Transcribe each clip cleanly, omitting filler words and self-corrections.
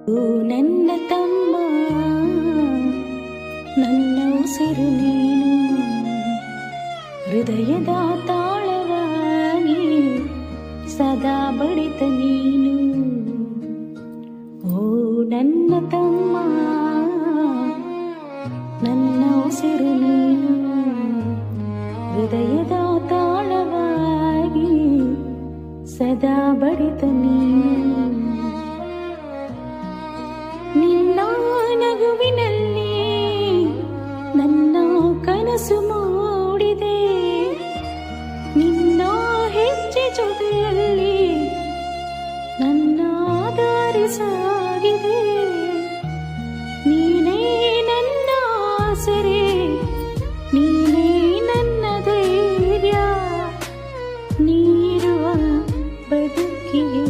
ಓ ನನ್ನ ತಮ್ಮ, ನನ್ನ ಉಸಿರು ನೀನು, ಹೃದಯದ ತಾಳವಾಗಿ ಸದಾ ಬಡಿತ ನೀನು. ಓ ನನ್ನ ತಮ್ಮ, ನನ್ನ ಉಸಿರು ನೀನು, ಹೃದಯದ ತಾಳವಾಗಿ ಸದಾ ಬಡಿತ ನೀನು. ನಿನ್ನ ನಗುವಿನಲ್ಲಿ ನನ್ನ ಕನಸು ಮೂಡಿದೆ, ನಿನ್ನ ಹೆಜ್ಜೆ ಜೊತೆಯಲ್ಲಿ ನನ್ನ ದಾರಿ ಸಾಗಿದೆ. ನೀನೇ ನನ್ನ ಆಸರೆ, ನೀನೇ ನನ್ನ ಧೈರ್ಯ, ನೀರುವ ಬದುಕಿಗೆ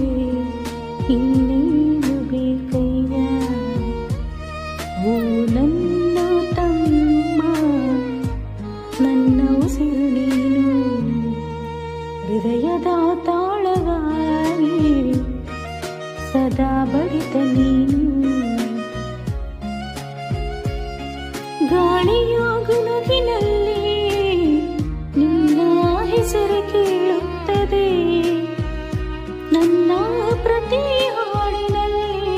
ಇನ್ನೇನು ಬೇಕಯ್ಯ. ಓ ನನ್ನ ತಮ್ಮ, ನನ್ನ ಉಸಿರು ನೀನು, ಹೃದಯದ ತಾಳವಾಗಿ ಸದಾ ಬಡಿತ ನೀನು. ಗಾಳಿಯ ಗುನುಗಿನಲ್ಲಿ ನಿನ್ನ ಹೆಸರು ಕೇಳುತ್ತದೆ, ನನ್ನ ಪ್ರತಿ ಹಾಡಿನಲ್ಲಿ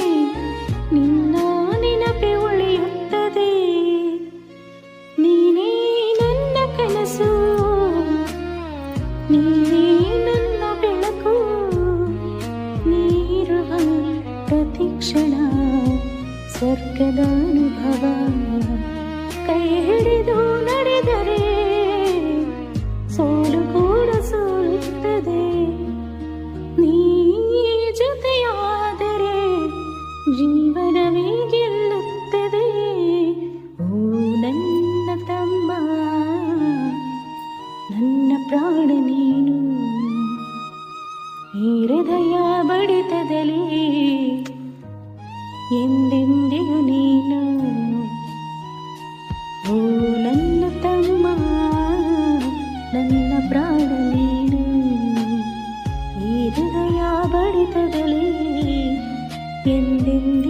ನಿನ್ನ ನೆನಪೆ ಉಳಿಯುತ್ತದೆ. ನೀನೇ ನನ್ನ ಕನಸು, ನೀನೇ ನನ್ನ ಬೆಳಕು, ನೀರುವ ಪ್ರತಿಕ್ಷಣ ಸ್ವರ್ಗದ ಅನುಭವ. ಕೈ ಹಿಡಿದು ನಡೆದರೆ ಸೋಲು ಕೂಡ ಸೋಲುತ್ತದೆ, ನೀ ಜೊತೆಯಾದರೆ ಜೀವನವೇ ಗೆಲ್ಲುತ್ತದೆ. ಓ ನನ್ನ ತಮ್ಮ, ನನ್ನ ಪ್ರಾಣ ನೀನು, ಈ ಹೃದಯ ಬಡಿತದಲ್ಲಿ ಎಂದೆಂದಿಗೂ ನೀನು. ಓ ನನ್ನ ತಮ್ಮ, ನನ್ನ ಪ್ರಾಣ ನೀನು, ಈ ಹೃದಯ ಬಡಿತದಲ್ಲಿ ಎಂದೆಂದಿಗೂ